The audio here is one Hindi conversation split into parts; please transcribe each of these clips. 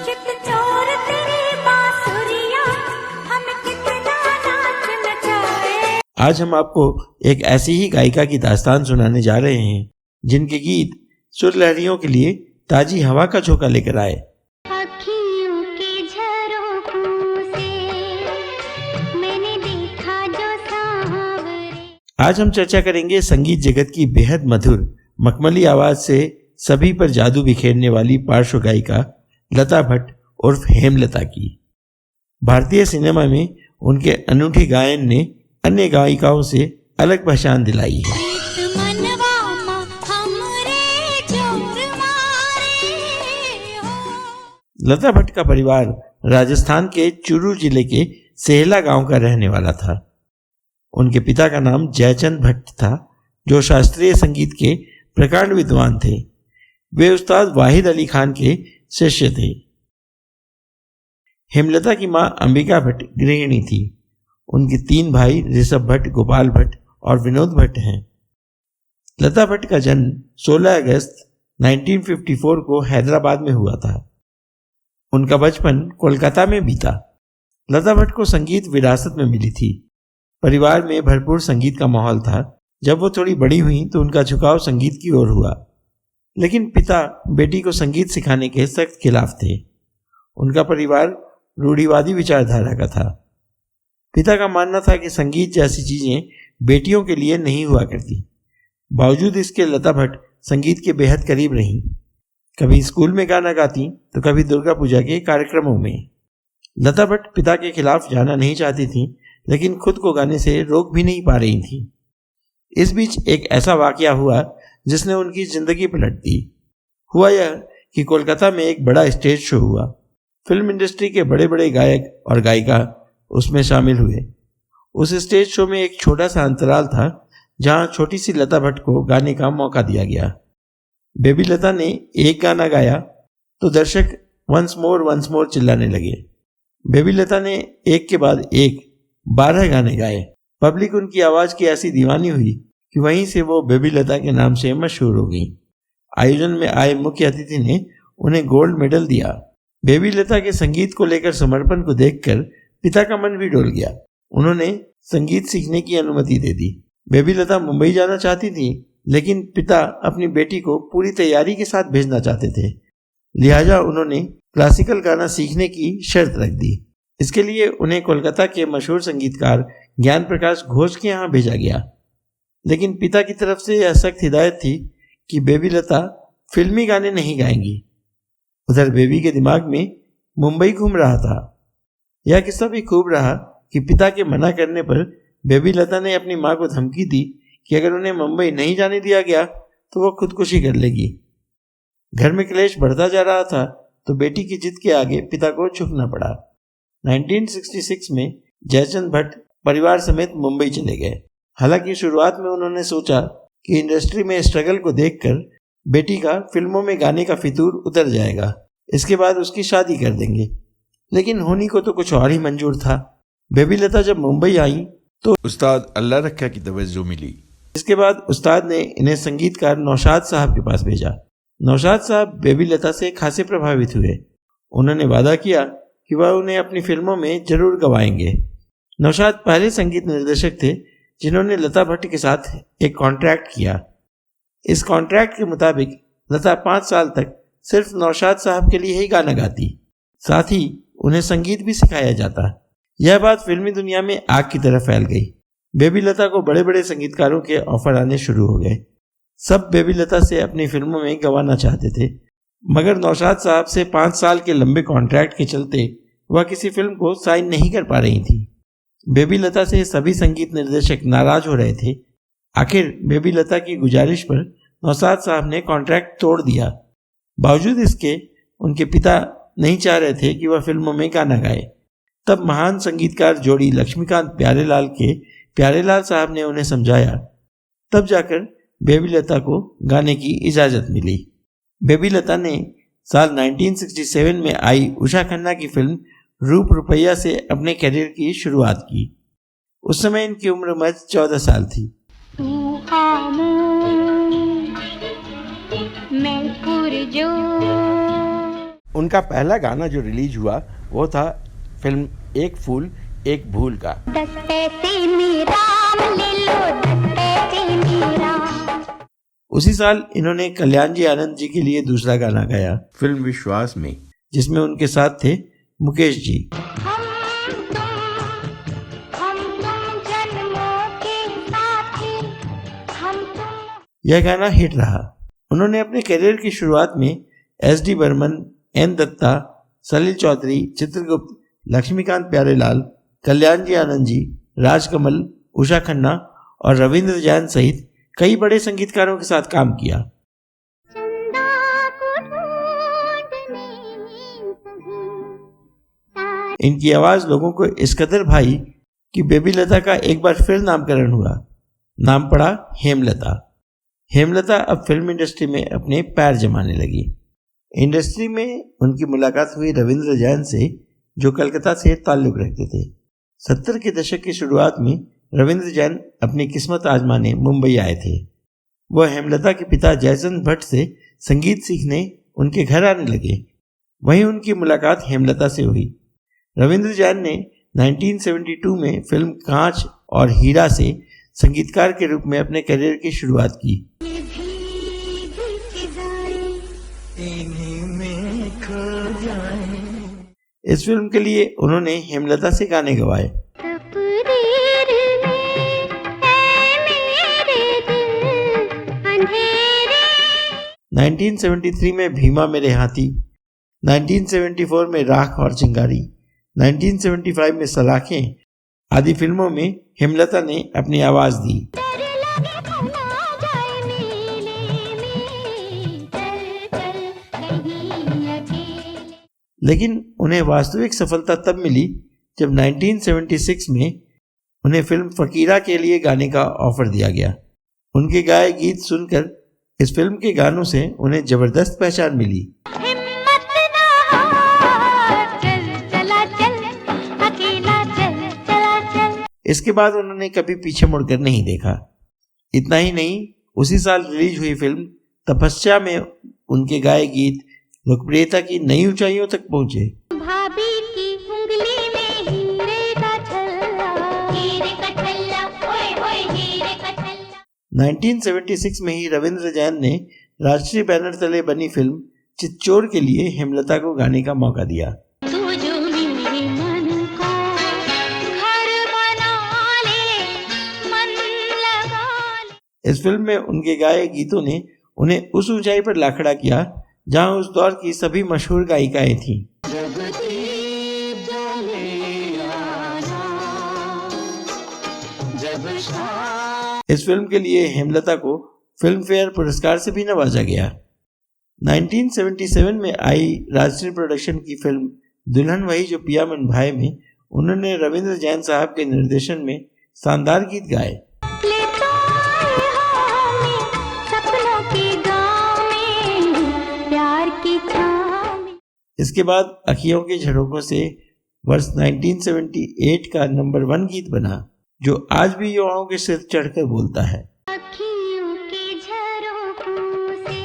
चित चोर तेरी बांसुरियां, हम कितना नाच नचाए। आज हम आपको एक ऐसी ही गायिका की दास्तान सुनाने जा रहे हैं जिनके गीत सुर लहरियों के लिए ताजी हवा का झोंका लेकर आए। अखियों के झरोखों से मैंने देखा जो सांवरे। आज हम चर्चा करेंगे संगीत जगत की बेहद मधुर मखमली आवाज से सभी पर जादू बिखेरने वाली पार्श्व गायिका लता भट्ट उर्फ हेमलता की। भारतीय सिनेमा में उनके अनूठे गायन ने अन्य गायिकाओं से अलग पहचान दिलाई है। लता भट्ट का परिवार राजस्थान के चूरू जिले के सेहला गांव का रहने वाला था। उनके पिता का नाम जयचंद भट्ट था, जो शास्त्रीय संगीत के प्रकांड विद्वान थे। वे उस्ताद वाहिद अली खान के शिष्य थे। हेमलता की मां अंबिका भट्ट गृहिणी थी। उनके 3 भाई ऋषभ भट्ट, गोपाल भट्ट और विनोद भट्ट हैं। लता भट्ट का जन्म 16 अगस्त 1954 को हैदराबाद में हुआ था। उनका बचपन कोलकाता में बीता। लता भट्ट को संगीत विरासत में मिली थी। परिवार में भरपूर संगीत का माहौल था। जब वो थोड़ी बड़ी हुई तो उनका झुकाव संगीत की ओर हुआ, लेकिन पिता बेटी को संगीत सिखाने के सख्त खिलाफ थे। उनका परिवार रूढ़िवादी विचारधारा का था। पिता का मानना था कि संगीत जैसी चीजें बेटियों के लिए नहीं हुआ करती। बावजूद इसके लता भट्ट संगीत के बेहद करीब रहीं। कभी स्कूल में गाना गाती तो कभी दुर्गा पूजा के कार्यक्रमों में। लता भट्ट पिता के खिलाफ जाना नहीं चाहती थी, लेकिन खुद को गाने से रोक भी नहीं पा रही थी। इस बीच एक ऐसा वाकया हुआ जिसने उनकी जिंदगी पलट दी। हुआ यह कि कोलकाता में एक बड़ा स्टेज शो हुआ। फिल्म इंडस्ट्री के बड़े बड़े गायक और गायिका उसमें शामिल हुए। उस स्टेज शो में एक छोटा सा अंतराल था जहां छोटी सी लता भट्ट को गाने का मौका दिया गया। बेबी लता ने एक गाना गाया तो दर्शक वंस मोर चिल्लाने लगे। बेबी लता ने एक के बाद एक 12 गाने गाए। पब्लिक उनकी आवाज की ऐसी दीवानी हुई कि वहीं से वो बेबी लता के नाम से मशहूर हो गई। आयोजन में आए मुख्य अतिथि ने उन्हें गोल्ड मेडल दिया। बेबी लता के संगीत को लेकर समर्पण को देखकर पिता का मन भी डोल गया। उन्होंने संगीत सीखने की अनुमति दे दी। बेबी लता मुंबई जाना चाहती थी, लेकिन पिता अपनी बेटी को पूरी तैयारी के साथ भेजना चाहते थे। लिहाजा उन्होंने क्लासिकल गाना सीखने की शर्त रख दी। इसके लिए उन्हें कोलकाता के मशहूर संगीतकार ज्ञान प्रकाश घोष के यहाँ भेजा गया। लेकिन पिता की तरफ से यह सख्त हिदायत थी कि बेबी लता फिल्मी गाने नहीं गाएंगी। उधर बेबी के दिमाग में मुंबई घूम रहा था। यह किस्सा भी खूब रहा कि पिता के मना करने पर बेबी लता ने अपनी मां को धमकी दी कि अगर उन्हें मुंबई नहीं जाने दिया गया तो वो खुदकुशी कर लेगी। घर में क्लेश बढ़ता जा रहा था तो बेटी की जिद के आगे पिता को झुकना पड़ा। 1966 में जयचंद भट्ट परिवार समेत मुंबई चले गए। हालांकि शुरुआत में उन्होंने सोचा कि इंडस्ट्री में स्ट्रगल को देखकर बेटी का फिल्मों में गाने का फितूर उतर जाएगा, इसके बाद उसकी शादी कर देंगे। लेकिन होनी को तो कुछ और ही मंजूर था। बेबी लता जब मुंबई आई तो उस्ताद अल्लाह रखा की तवज्जो मिली। इसके बाद उस्ताद ने इन्हें संगीतकार नौशाद साहब के पास भेजा। नौशाद साहब बेबी लता से खासे प्रभावित हुए। उन्होंने वादा किया कि वह उन्हें अपनी फिल्मों में जरूर गवाएंगे। नौशाद पहले संगीत निर्देशक थे जिन्होंने लता भट्ट के साथ एक कॉन्ट्रैक्ट किया। इस कॉन्ट्रैक्ट के मुताबिक लता 5 साल तक सिर्फ नौशाद साहब के लिए ही गाना गाती, साथ ही उन्हें संगीत भी सिखाया जाता। यह बात फिल्मी दुनिया में आग की तरह फैल गई। बेबी लता को बड़े बड़े संगीतकारों के ऑफर आने शुरू हो गए। सब बेबी लता से अपनी फिल्मों में गवाना चाहते थे, मगर नौशाद साहब से 5 साल के लंबे कॉन्ट्रैक्ट के चलते वह किसी फिल्म को साइन नहीं कर पा रही थी। बेबी लता से सभी संगीत निर्देशक नाराज हो रहे थे। आखिर बेबी लता की गुजारिश पर नौशाद साहब ने कॉन्ट्रैक्ट तोड़ दिया। बावजूद इसके उनके पिता नहीं चाह रहे थे कि वह फिल्मों में गाना गाए। तब महान संगीतकार जोड़ी लक्ष्मीकांत प्यारेलाल के प्यारेलाल साहब ने उन्हें समझाया। तब जाकर बेबी लता को गाने की इजाज़त मिली। बेबी लता ने साल 1967 में आई उषा खन्ना की फिल्म रूप रुपैया से अपने करियर की शुरुआत की। उस समय इनकी उम्र महज 14 साल थी। तू खामोश मैं पुरजोर। उनका पहला गाना जो रिलीज हुआ वो था फिल्म एक फूल एक भूल का। 10 पैसे में राम ले लो, 10 पैसे में राम। उसी साल इन्होंने कल्याण जी आनंद जी के लिए दूसरा गाना गाया फिल्म विश्वास में, जिसमें उनके साथ थे मुकेश जी। हम तुम जन्मों के साथी, हम तुम। यह गाना हिट रहा। उन्होंने अपने करियर की शुरुआत में एस.डी. बर्मन, एन. दत्ता, सलिल चौधरी, चित्रगुप्त, लक्ष्मीकांत प्यारेलाल, कल्याण जी आनंद जी, राजकमल, उषा खन्ना और रविंद्र जैन सहित कई बड़े संगीतकारों के साथ काम किया। चंदा को ढूंढने सभी। इनकी आवाज लोगों को इस कदर भाई कि बेबी लता का एक बार फिर नामकरण हुआ। नाम पड़ा हेमलता। हेमलता अब फिल्म इंडस्ट्री में अपने पैर जमाने लगी। इंडस्ट्री में उनकी मुलाकात हुई रविंद्र जैन से, जो कलकत्ता से ताल्लुक रखते थे। 70 के दशक की शुरुआत में रविंद्र जैन अपनी किस्मत आजमाने मुंबई आए थे। वह हेमलता के पिता जयचंद भट्ट से संगीत सीखने उनके घर आने लगे। वहीं उनकी मुलाकात हेमलता से हुई। रविंद्र जैन ने 1972 में फिल्म कांच और हीरा से संगीतकार के रूप में अपने करियर की शुरुआत की। इस फिल्म के लिए उन्होंने हेमलता से गाने गवाए। 1973 में भीमा मेरे हाथी, 1974 में राख और चिंगारी, 1975 में सलाखें आदि फिल्मों में हेमलता ने अपनी आवाज दी। लेकिन उन्हें वास्तविक सफलता तब मिली जब 1976 में उन्हें फिल्म फकीरा के लिए गाने का ऑफर दिया गया। उनके गाए गीत सुनकर इस फिल्म के गानों से उन्हें जबरदस्त पहचान मिली। हिम्मत ना हार, चल चला चल, अकेला चल चला चल। इसके बाद उन्होंने कभी पीछे मुड़कर नहीं देखा। इतना ही नहीं, उसी साल रिलीज हुई फिल्म तपस्या में उनके गाए गीत लोकप्रियता की नई ऊंचाइयों तक पहुंचे। भाभी की उंगली में हीरे का छल्ला, हीरे का छल्ला, ओए ओए हीरे का छल्ला। 1976 में ही रविंद्र जैन ने राष्ट्रीय बैनर तले बनी फिल्म चिच्चोर के लिए हेमलता को गाने का मौका दिया। तू जो मेरे मन को घर बना ले, मन लगा ले। इस फिल्म में उनके गाए गीतों ने उन्हें उस ऊंचाई पर ला खड़ा किया जहां उस दौर की सभी मशहूर गायिकाएं थीं। इस फिल्म के लिए हेमलता को फिल्म फेयर पुरस्कार से भी नवाजा गया। 1977 में आई राजश्री प्रोडक्शन की फिल्म दुल्हन वही जो पिया मन भाए में उन्होंने रविंद्र जैन साहब के निर्देशन में शानदार गीत गाए। ले तो आए हो हमें सपनों के गाँव में, प्यार की छाँव में। इसके बाद अखियों के झरोखों से वर्ष 1978 का नंबर 1 गीत बना, जो आज भी युवाओं के सिर चढ़कर बोलता है। अखियों के झरोखों से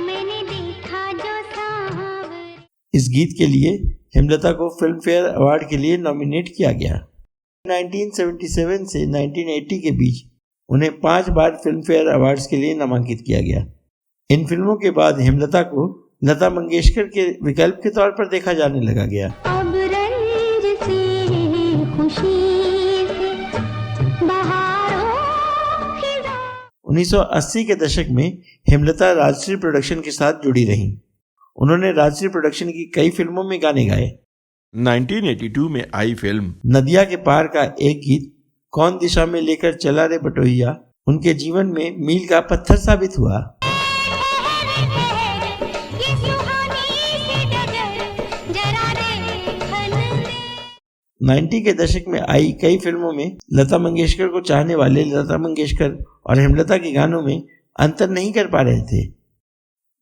मैंने देखा जो सावर। इस गीत के लिए हेमलता को फिल्म फेयर अवार्ड के लिए नॉमिनेट किया गया। 1977 से 1980 के बीच उन्हें 5 बार फिल्म फेयर अवार्ड्स के लिए नामांकित किया गया। इन फिल्मों के बाद हेमलता को लता मंगेशकर के विकल्प के तौर पर देखा जाने लगा गया। अब रंज से खुशी से बहारों खिला। 1980 के दशक में हेमलता राजश्री प्रोडक्शन के साथ जुड़ी रहीं। उन्होंने राजश्री प्रोडक्शन की कई फिल्मों में गाने गाए। 1982 में आई फिल्म नदिया के पार का एक गीत कौन दिशा में लेकर चला रे बटोहिया उनके जीवन में मील का पत्थर साबित हुआ। ये सुहानी सी डगर जरा रे खन दे। 90 के दशक में आई कई फिल्मों में लता मंगेशकर को चाहने वाले लता मंगेशकर और हेमलता के गानों में अंतर नहीं कर पा रहे थे।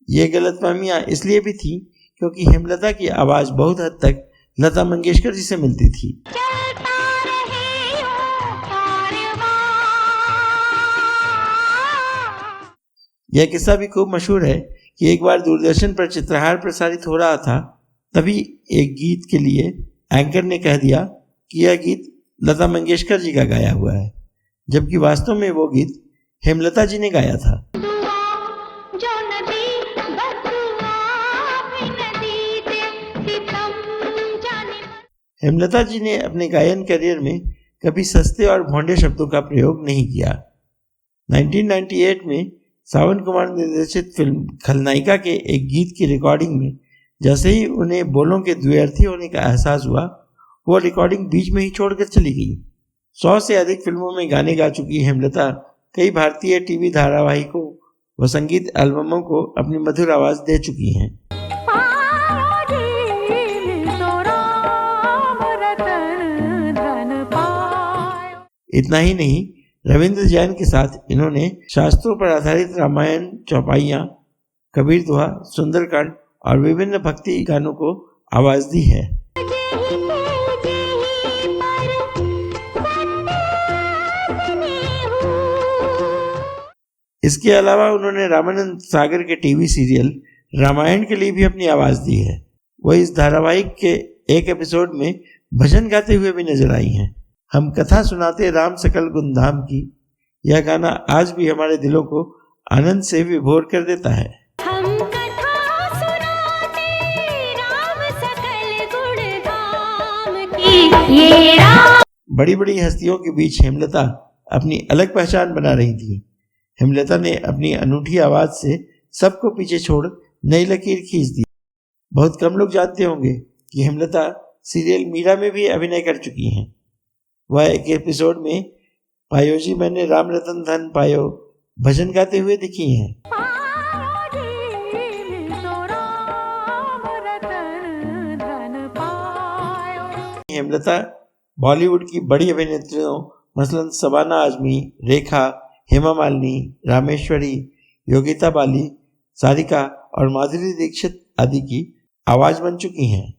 ये गलतफहमियां इसलिए भी थी क्योंकि हेमलता की आवाज बहुत हद तक लता मंगेशकर जी से मिलती थी। चलता रहे यूं कारवां। यह किस्सा भी खूब मशहूर है कि एक बार दूरदर्शन पर चित्रहार प्रसारित हो रहा था, तभी एक गीत के लिए एंकर ने कह दिया कि यह गीत लता मंगेशकर जी का गाया हुआ है, जबकि वास्तव में वो गीत हेमलता जी ने गाया था। हेमलता जी ने अपने गायन करियर में कभी सस्ते और भोंडे शब्दों का प्रयोग नहीं किया। 1998 में सावन कुमार निर्देशित फिल्म खलनायिका के एक गीत की रिकॉर्डिंग में जैसे ही उन्हें बोलों के द्व्यर्थी होने का एहसास हुआ, वो रिकॉर्डिंग बीच में ही छोड़कर चली गई। 100 से अधिक फिल्मों में गाने गा चुकी हेमलता कई भारतीय टीवी धारावाहिकों व संगीत एल्बमों को अपनी मधुर आवाज दे चुकी हैं। इतना ही नहीं, रविंद्र जैन के साथ इन्होंने शास्त्रों पर आधारित रामायण, चौपाइयाँ, कबीर दोहा, सुंदरकांड और विभिन्न भक्ति गानों को आवाज दी है। इसके अलावा उन्होंने रामानंद सागर के टीवी सीरियल रामायण के लिए भी अपनी आवाज दी है। वो इस धारावाहिक के एक एपिसोड में भजन गाते हुए भी नजर आई हैं। हम कथा सुनाते राम सकल गुणधाम की, यह गाना आज भी हमारे दिलों को आनंद से विभोर कर देता है। हम कथा सुनाते राम सकल गुणधाम की, ये राम। बड़ी बड़ी हस्तियों के बीच हेमलता अपनी अलग पहचान बना रही थी। हेमलता ने अपनी अनूठी आवाज से सबको पीछे छोड़ नई लकीर खींच दी। बहुत कम लोग जानते होंगे कि हेमलता सीरियल मीरा में भी अभिनय कर चुकी हैं। वह एक एपिसोड में पायो जी मैंने राम रतन धन पायो भजन गाते हुए दिखी हैं। हेमलता बॉलीवुड की बड़ी अभिनेत्रियों मसलन शबाना आजमी, रेखा, हेमा मालिनी, रामेश्वरी, योगिता बाली, सारिका और माधुरी दीक्षित आदि की आवाज बन चुकी हैं।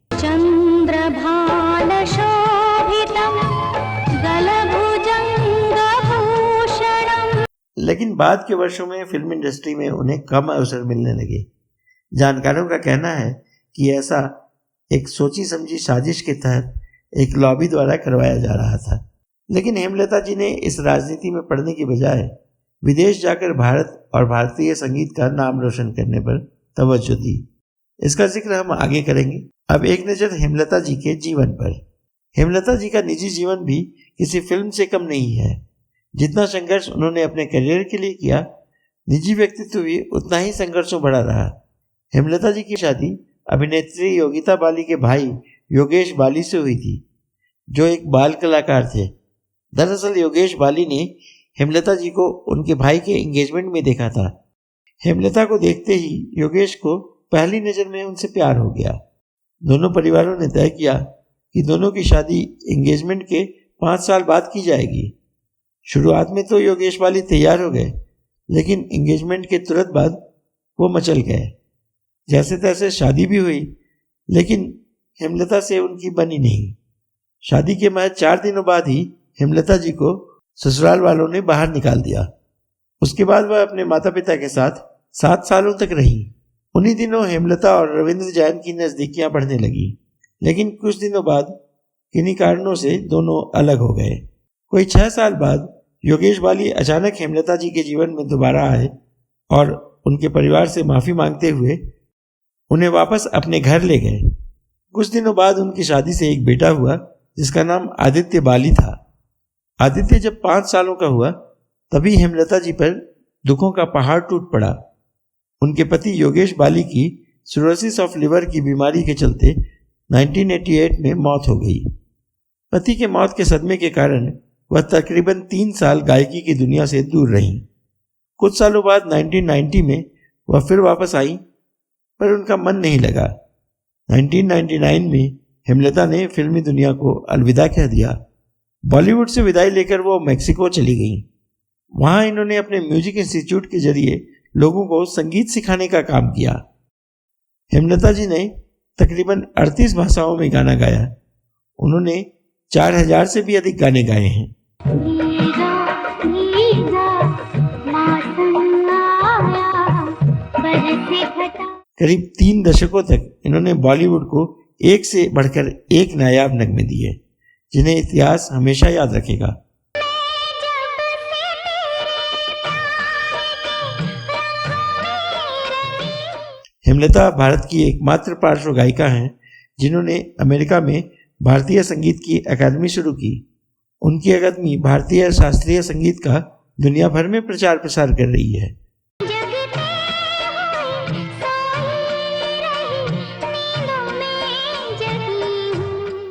लेकिन बाद के वर्षों में फिल्म इंडस्ट्री में उन्हें कम अवसर मिलने लगे। जानकारों का कहना है कि ऐसा एक सोची समझी साजिश के तहत एक लॉबी द्वारा करवाया जा रहा था। लेकिन हेमलता जी ने इस राजनीति में पड़ने की बजाय विदेश जाकर भारत और भारतीय संगीत का नाम रोशन करने पर तवज्जो दी। इसका जिक्र हम आगे करेंगे। अब एक नज़र हेमलता जी के जीवन पर। हेमलता जी का निजी जीवन भी किसी फिल्म से कम नहीं है। जितना संघर्ष उन्होंने अपने करियर के लिए किया, निजी व्यक्तित्व भी उतना ही संघर्षों भरा रहा। हेमलता जी की शादी अभिनेत्री योगिता बाली के भाई योगेश बाली से हुई थी, जो एक बाल कलाकार थे। दरअसल योगेश बाली ने हेमलता जी को उनके भाई के एंगेजमेंट में देखा था। हेमलता को देखते ही योगेश को पहली नज़र में उनसे प्यार हो गया। दोनों परिवारों ने तय किया कि दोनों की शादी एंगेजमेंट के 5 साल बाद की जाएगी। शुरुआत में तो योगेश बाली तैयार हो गए, लेकिन एंगेजमेंट के तुरंत बाद वो मचल गए। जैसे तैसे शादी भी हुई, लेकिन हेमलता से उनकी बनी नहीं। शादी के महज 4 दिनों बाद ही हेमलता जी को ससुराल वालों ने बाहर निकाल दिया। उसके बाद वह अपने माता पिता के साथ 7 सालों तक रही। उन्हीं दिनों हेमलता और रविंद्र जैन की नज़दीकियां बढ़ने लगी, लेकिन कुछ दिनों बाद किन्हीं कारणों से दोनों अलग हो गए। कोई 6 साल बाद योगेश बाली अचानक हेमलता जी के जीवन में दोबारा आए और उनके परिवार से माफ़ी मांगते हुए उन्हें वापस अपने घर ले गए। कुछ दिनों बाद उनकी शादी से एक बेटा हुआ, जिसका नाम आदित्य बाली था। आदित्य जब 5 सालों का हुआ, तभी हेमलता जी पर दुखों का पहाड़ टूट पड़ा। उनके पति योगेश बाली की सिरोसिस ऑफ लिवर की बीमारी के चलते 1988 में मौत हो गई। पति के मौत के सदमे के कारण वह तकरीबन 3 साल गायकी की दुनिया से दूर रहीं। कुछ सालों बाद 1990 में वह फिर वापस आई, पर उनका मन नहीं लगा। 1999 में हेमलता ने फिल्मी दुनिया को अलविदा कह दिया। बॉलीवुड से विदाई लेकर वो मैक्सिको चली गईं। वहाँ इन्होंने अपने म्यूजिक इंस्टीट्यूट के जरिए लोगों को संगीत सिखाने का काम किया। हेमलता जी ने तकरीबन 38 भाषाओं में गाना गाया। उन्होंने 4000 से भी अधिक गाने गाए हैं। करीब 3 दशकों तक इन्होंने बॉलीवुड को एक से बढ़कर एक नायाब नगमे दिए, जिन्हें इतिहास हमेशा याद रखेगा। हेमलता भारत की एकमात्र पार्श्व गायिका हैं जिन्होंने अमेरिका में भारतीय संगीत की अकादमी शुरू की। उनकी अकादमी भारतीय शास्त्रीय संगीत का दुनिया भर में प्रचार प्रसार कर रही है।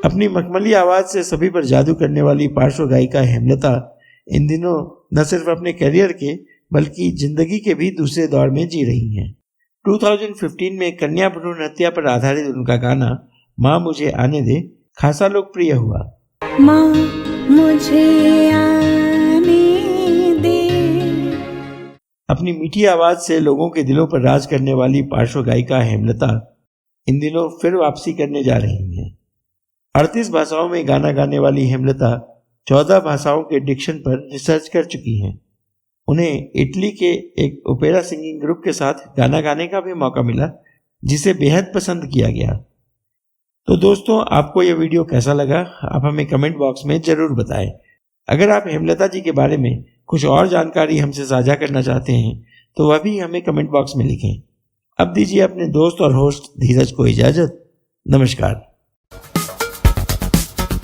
अपनी मखमली आवाज से सभी पर जादू करने वाली पार्श्व गायिका हेमलता इन दिनों न सिर्फ अपने करियर के बल्कि जिंदगी के भी दूसरे दौर में जी रही हैं। 2015 में कन्या भ्रूण हत्या पर आधारित उनका गाना माँ मुझे आने दे खासा लोकप्रिय हुआ। माँ मुझे आने दे। अपनी मीठी आवाज से लोगों के दिलों पर राज करने वाली पार्श्व गायिका हेमलता इन दिनों फिर वापसी करने जा रही हैं। 38 भाषाओं में गाना गाने वाली हेमलता 14 भाषाओं के डिक्शन पर रिसर्च कर चुकी हैं। उन्हें इटली के एक ओपेरा सिंगिंग ग्रुप के साथ गाना गाने का भी मौका मिला, जिसे बेहद पसंद किया गया। तो दोस्तों, आपको यह वीडियो कैसा लगा आप हमें कमेंट बॉक्स में ज़रूर बताएं। अगर आप हेमलता जी के बारे में कुछ और जानकारी हमसे साझा करना चाहते हैं तो वह भी हमें कमेंट बॉक्स में लिखें। अब दीजिए अपने दोस्त और होस्ट धीरज को इजाज़त। नमस्कार।